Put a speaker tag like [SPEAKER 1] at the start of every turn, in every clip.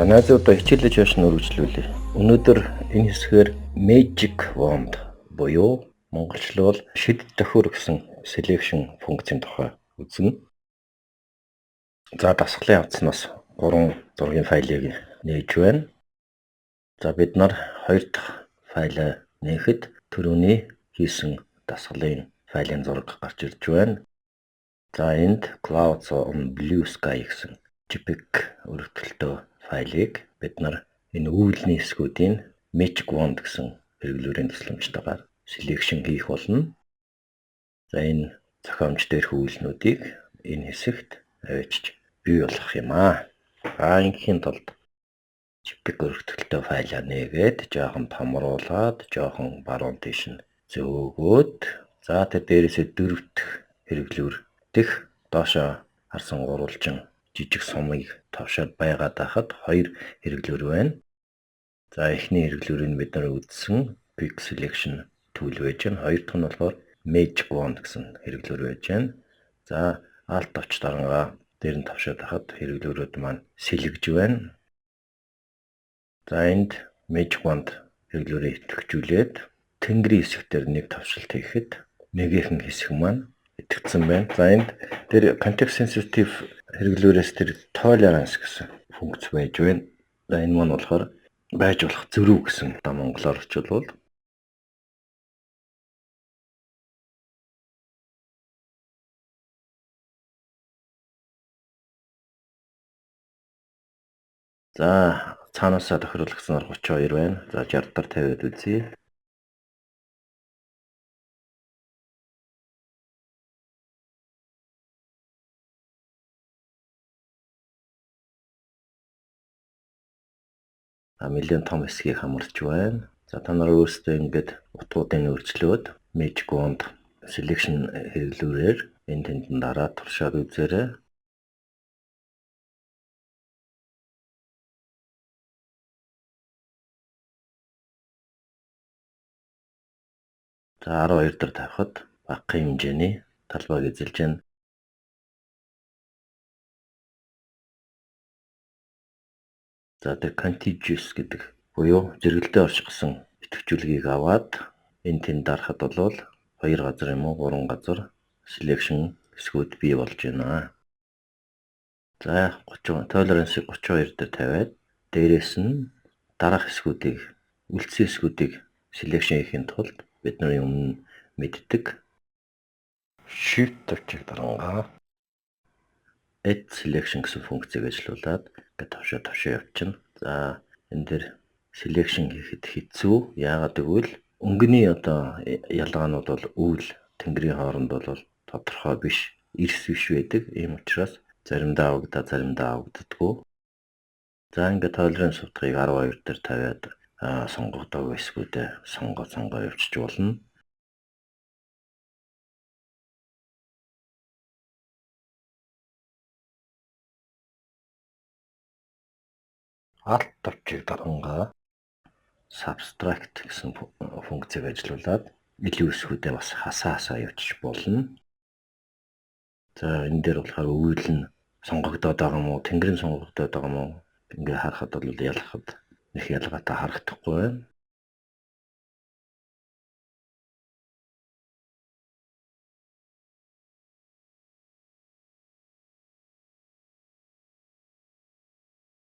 [SPEAKER 1] За найзуудаа хичээлж яшин үргэлжлүүлье. Өнөөдөр энэ хэсгээр Magic Wand буюу монголчлол шид төхөр гэсэн selection функцийн тухай үзнэ. За дасгалын хавцнаас 3 зургийн файлыг нээж байна. За бид нар 2 дахь файлаа нээхэд түрүүний хийсэн дасгалын файлын зураг гарч ирж байна. За энд Clouds on Blue Sky гэсэн JPEG өргөдөлтөө файлыг бид нар энэ үйлний хэсгүүдийн Magic Wand гэсэн хэрэглүүрийн тусламжтайгаар selection хийх болно. За энэ зохиомж дээрх үйлнүүдийг энэ хэсэгт авчиж бий болгох юм аа. Инхийн тулд JPEG өргөдөлтөө файлаа нээгээд жоохон томруулад, жоохон баруун тийш нь зөөгөөд за тэр дээрээсээ дөрөвт хэрэглүүр дэх доошоо харсан гурвалжин жижиг сумыг товшоод байгаад байхад 2 хэрэглүүр байна. За эхний хэрэглүүрийг бид нар үзсэн Quick Selection tool байж байна. Хоёр дахь нь болохоор Magic Wand гэсэн хэрэглүүр байж байна. За Alt авч дарангаа дээр нь товшоод байхад хэрэглүүрүүд маань сэлгэж байна. За энд Magic Wand хэрэглүүрийг идэвхжүүлээд тэнгэрийн хэсгээр нэг товшилт хийхэд нэгэн хэсэг маань идэвхсэн байна. За энд тэр Context Sensitive хэрэглүүрээс тэр Tolerance гэсэн функц байж байна. За энэ маань болохоор байж болох зөрүү гэсэн монголоор орчуулвал. За цаанаасаа тохируулагдсанаар 32 байна. За 60 дээр тавиад үзье. Нэлээд том хэсгийг хамарч байна. За та нар өөрсдөө ингээд утгуудыг өөрчлөөд Magic Wand selection хэрэглүүрээр энэ тэндэн дараа туршаад үзээрэй. За 12 дээр тавихад багахан хэмжээний талбайг эзэлж байна. За тэр contiguous гэдэг буюу зэрэгэлдээ оршихсан идэвхжүүлгийг аваад энэ тэнд дарахад бол 2 газар юм уу 3 газар selection хэсгүүд бий болж байна. За 30 tolerance-ыг 32 дээр тавиад дээрээс нь дараах хэсгүүдийг үлдсэн хэсгүүдийг selection хийхин тулд бид нарын өмнө мэддэг Shift төвчийг дарангаа Add Selection гэсэн функцийг ажиллуулад ингээд товшоо явчихна. За энэ дээр selection хийхэд хэцүү. Яагаад гэвэл өнгөний ялгаанууд бол үйл тэнгэрийн хооронд бол тодорхой биш, эрс биш байдаг. Ийм учраас заримдаа авагддаггүй. За ингээд tolerance утгыг 12 дээр тавиад сонгогддог хэсгүүдээ сонгоо явчих болно. Alt төвчийг дарангаа Subtract гэсэн функцийг ажиллуулад илүү хэсгүүдээ бас хасаа явчих болно. За энэ дээр болохоор үйл нь сонгогдоод байгаа юм уу, тэнгэр нь сонгогдоод байгаа юм уу? Ингээ харахад бол ялахад нэг ялгаатай харагдахгүй байна.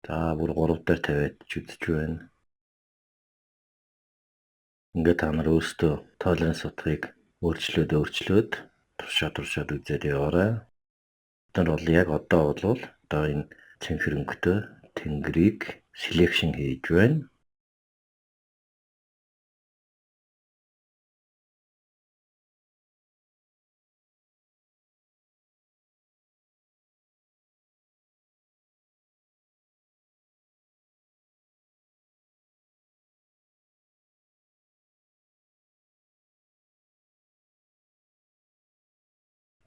[SPEAKER 1] За бүр 3 дээр тавиад үзэж байна. Ингээ та нар өөрсдөө tolerance утгыг өөрчлөөд туршаад үзээд яваарай. Бид нар бол яг одоо энэ цэнхэрэнхтэй тэнгэрийг selection хийж байна.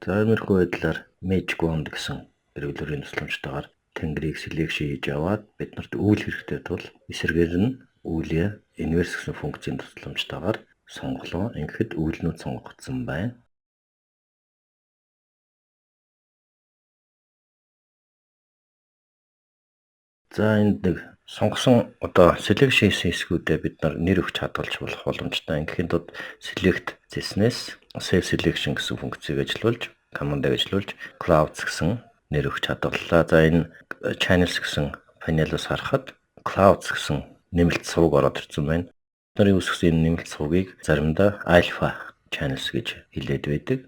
[SPEAKER 1] За иймэрхүү байдлаар Magic Wand гэсэн хэрэглүүрийн тусламжтайгаар тэнгэрийг selection хийж аваад биднэрт үйл хэрэгтэй тул эсрэгээр нь үүлээ inverse гэсэн функцийн тусламжтайгаар сонголоо. Ингээд үйлнүүд сонгогдсон байна. За энд нэг Сонгосон одоо selection хэсгүүдээ бид нар нэр өгч хадгалж болох боломжтой. Ингээхийн тулд select зэснээс save selection гэсэн функцийг ажиллуулж, command-ыг ажиллуулж, clouds гэсэн нэр өгч хадгаллаа. За энэ channels гэсэн панелоос харахад clouds гэсэн нэмэлт сувг ороод ирсэн байна. Бидний үүсгэсэн энэ нэмэлт сувгийг заримдаа alpha channels гэж хэлээд байдаг.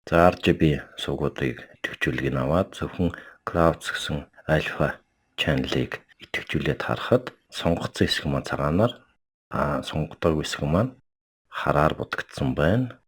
[SPEAKER 1] За RGB сувгуудыг идэвхжүүлгийг аваад зөвхөн clouds гэсэн alpha channel-ыг идэвхжүүлээд харахад сонгогдсон хэсэг маань цагаанаар сонгогдоогүй хэсэг маань хараар будагдсан байна.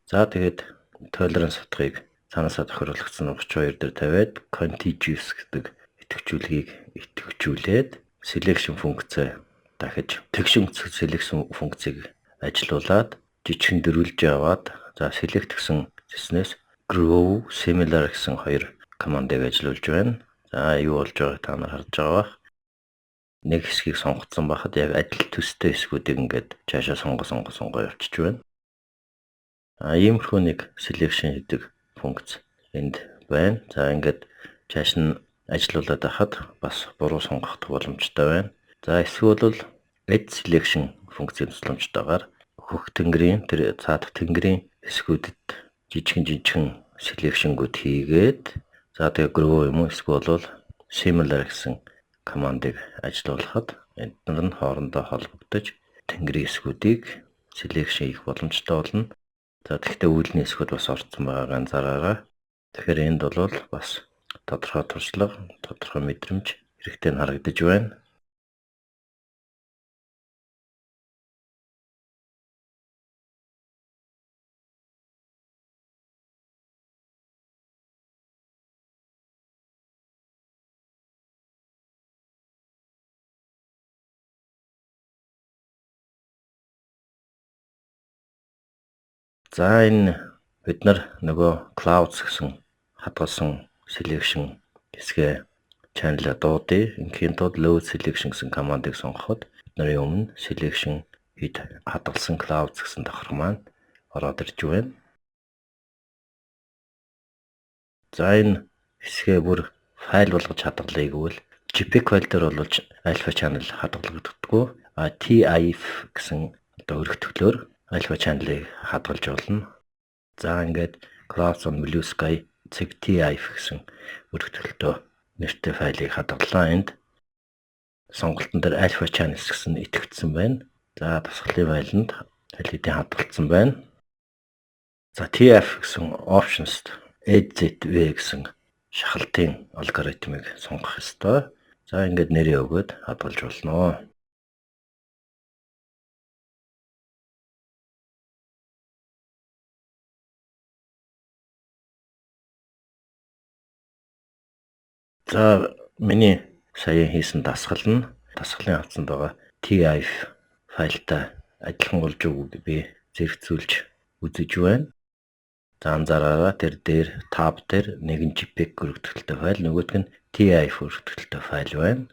[SPEAKER 1] За тэгээд tolerance утгыг цаанаасаа тохируулагдсан 32 дээр тавиад contiguous гэдэг идэвхжүүлээд selection функцээ дахиж тэгшин selection функцийг ажилуулад жижигэн дөрвөлж яваад за select гэсэн зэснээс grow similar гэсэн хоёр командыг ажилуулж байна. За юу болж байгааг та нар харж байгаа бах. Нэг хэсгийг сонгоцсон байхад яг адил төстэй хэсгүүдийг ингээд цаашаа сонгоо явчихж байна. Иймэрхүү нэг selection гэдэг функц энд байна. За ингээд цааш нь ажилуулад байхад бас буруу сонгох боломжтой байна. За эсвэл add selection функцийн тусламжтайгаар хөх тэнгэрийн тэр цаадах тэнгэрийн хэсгүүдэд жижигэн selection-гүүд хийгээд за тэгээ grow юм уу эсвэл similar гэсэн командыг ажилуулахад эдгээр нь хоорондоо холбогдож тэнгэрийн хэсгүүдийг selection хийх боломжтой болно. За тэгвэл үүлний хэсгүүд бас орцсон байгааг анзаараарай. Тэгэхээр энд бол бас тодорхой туршлага, тодорхой мэдрэмж хэрэгтэй нь харагдаж байна. За энэ бид нар нөгөө clouds гэсэн хадгалсан selection хэсгээ channel дуудъя. Ингээхийн тулд load selection гэсэн командыг сонгоход бидний өмнө selection хэд хадгалсан clouds гэсэн давхар маань ороод ирж байна. За энэ хэсгээ бүр файл болгож хадгалъя гэвэл JPEG файл дээр болж alpha channel хадгалагддаггүй. TIF гэсэн одоо өргөтгөлөөр alpha channel-ыг хадгалж болно. За ингээд Clouds on Blue Sky TIF гэсэн өргөтгөлтөө нэртэй файлыг хадгаллаа. Энд сонголтон дээр alpha channels гэсэн итгэвчсэн байна. За дасгалын файланд аль хэдийн хадгалсан байна. За TIF гэсэн options EZV гэсэн шахалтын алгоритмыг сонгох ёстой. За ингээд нэрээ өгөөд хадгалж болно. За миний сая хийсэн дасгал нь дасгалын хавцанд байгаа TIF файлтай адилхан болж өгөөг би зэрэгцүүлж үзэж байна. За анзаараарай тэр дээр tab дээр нэг нь JPEG өргөтгөлтэй файл, нөгөөх нь TIF өргөтгөлтэй файл байна.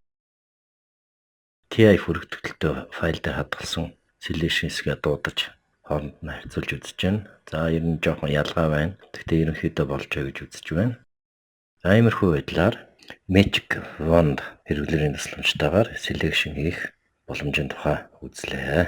[SPEAKER 1] TIF өргөтгөлтэй файл дээр хадгалсан selection хэсгээ дуудаж хооронд нь харьцуулж үзэж байна. За ер нь жоохон ялгаа байна. Гэхдээ ерөнхийдөө болж байгаа гэж үзэж байна. За иймэрхүү байдлаар Magic Wand хэрэглэрийн тусламжтайгаар selection хийх боломжийн тухай үзлээ.